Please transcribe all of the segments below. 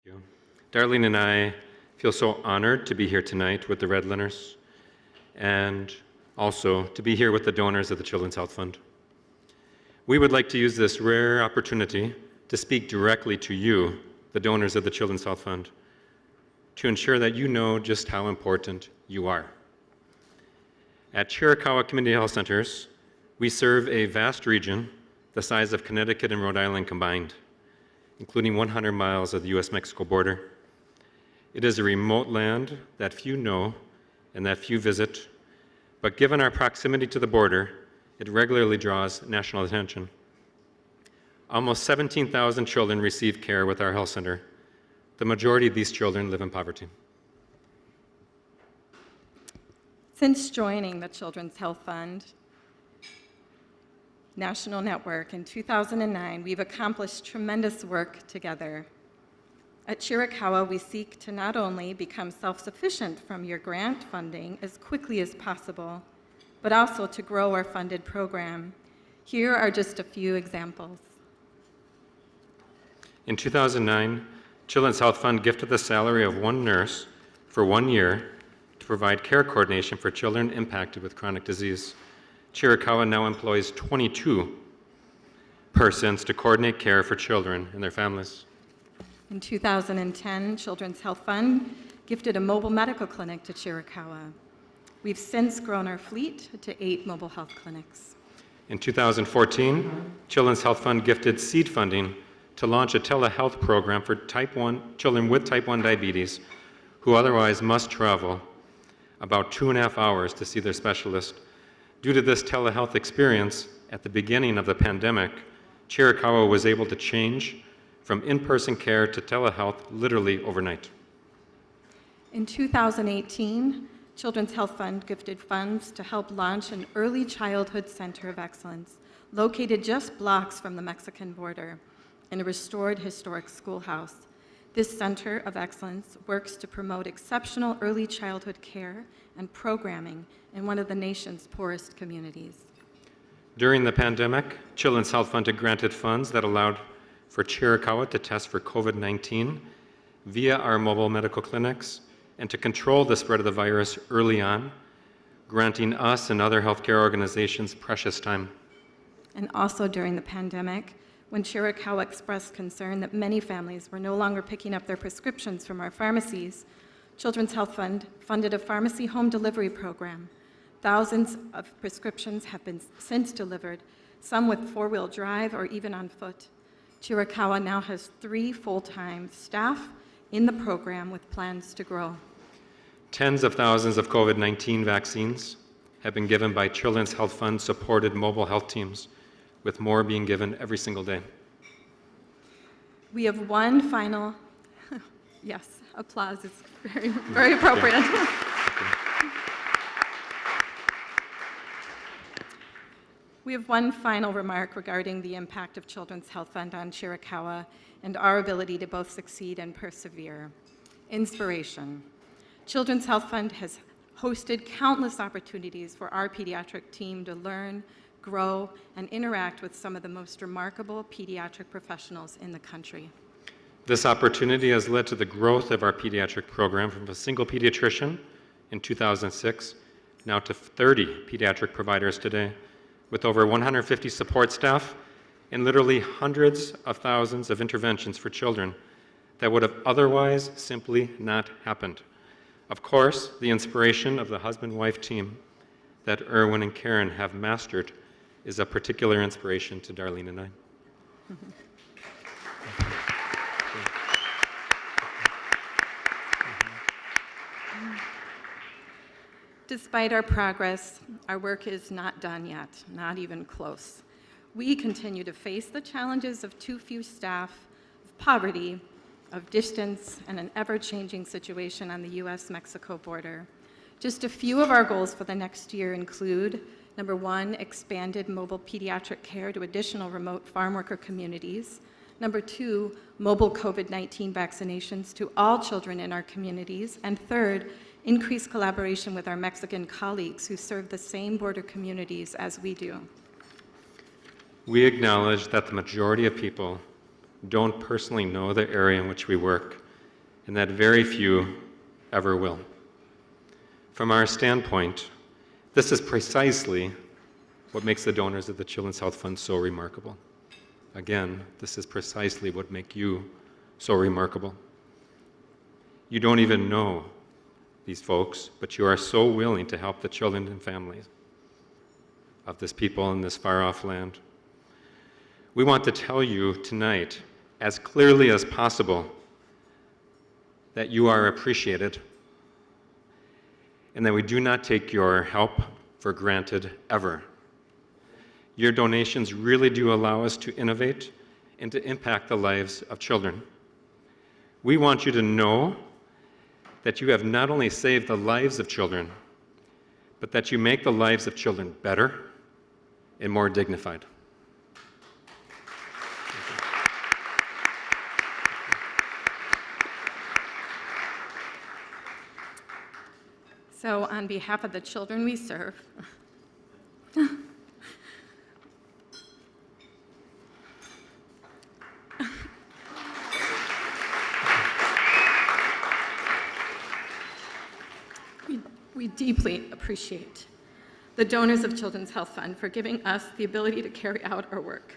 You. Darlene and I feel so honored to be here tonight with the Redleners and also to be here with the donors of the Children's Health Fund. We would like to use this rare opportunity to speak directly to you, the donors of the Children's Health Fund, to ensure that you know just how important you are. At Chiricahua Community Health Centers, we serve a vast region the size of Connecticut and Rhode Island combined, including 100 miles of the US-Mexico border. It is a remote land that few know and that few visit, but given our proximity to the border, it regularly draws national attention. Almost 17,000 children receive care with our health center. The majority of these children live in poverty. Since joining the Children's Health Fund National Network in 2009, we've accomplished tremendous work together. At Chiricahua, we seek to not only become self-sufficient from your grant funding as quickly as possible, but also to grow our funded program. Here are just a few examples. In 2009, Children's Health Fund gifted the salary of one nurse for 1 year to provide care coordination for children impacted with chronic disease. Chiricahua now employs 22 persons to coordinate care for children and their families. In 2010, Children's Health Fund gifted a mobile medical clinic to Chiricahua. We've since grown our fleet to 8 mobile health clinics. In 2014, Children's Health Fund gifted seed funding to launch a telehealth program for children with type 1 diabetes who otherwise must travel about 2.5 hours to see their specialist. Due to this telehealth experience, at the beginning of the pandemic, Chiricahua was able to change from in-person care to telehealth literally overnight. In 2018, Children's Health Fund gifted funds to help launch an early childhood center of excellence located just blocks from the Mexican border in a restored historic schoolhouse. This center of excellence works to promote exceptional early childhood care and programming in one of the nation's poorest communities. During the pandemic, Children's Health Fund had granted funds that allowed for Chiricahua to test for COVID-19 via our mobile medical clinics and to control the spread of the virus early on, granting us and other healthcare organizations precious time. And also during the pandemic, when Chiricahua expressed concern that many families were no longer picking up their prescriptions from our pharmacies, Children's Health Fund funded a pharmacy home delivery program. Thousands of prescriptions have been since delivered, some with four-wheel drive or even on foot. Chiricahua now has 3 full-time staff in the program with plans to grow. Tens of thousands of COVID-19 vaccines have been given by Children's Health Fund supported mobile health teams, with more being given every single day. We have one final, yes, applause is very, very appropriate. We have one final remark regarding the impact of Children's Health Fund on Chiricahua and our ability to both succeed and persevere. Inspiration. Children's Health Fund has hosted countless opportunities for our pediatric team to learn, grow, and interact with some of the most remarkable pediatric professionals in the country. This opportunity has led to the growth of our pediatric program from a single pediatrician in 2006 now to 30 pediatric providers today, with over 150 support staff and literally hundreds of thousands of interventions for children that would have otherwise simply not happened. Of course, the inspiration of the husband-wife team that Irwin and Karen have mastered is a particular inspiration to Darlene and I. Despite our progress, our work is not done yet, not even close. We continue to face the challenges of too few staff, of poverty, of distance, and an ever-changing situation on the US-Mexico border. Just a few of our goals for the next year include, number 1, expanded mobile pediatric care to additional remote farm worker communities. Number 2, mobile COVID-19 vaccinations to all children in our communities. And third, increased collaboration with our Mexican colleagues who serve the same border communities as we do. We acknowledge that the majority of people don't personally know the area in which we work, and that very few ever will. From our standpoint, this is precisely what makes the donors of the Children's Health Fund so remarkable. Again, this is precisely what makes you so remarkable. You don't even know these folks, but you are so willing to help the children and families of this people in this far-off land. We want to tell you tonight, as clearly as possible, that you are appreciated and that we do not take your help for granted ever. Your donations really do allow us to innovate and to impact the lives of children. We want you to know that you have not only saved the lives of children, but that you make the lives of children better and more dignified. So on behalf of the children we serve, we deeply appreciate the donors of Children's Health Fund for giving us the ability to carry out our work.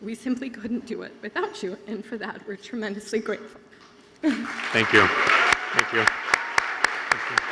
We simply couldn't do it without you, and for that, we're tremendously grateful. Thank you. Thank you. Thank you.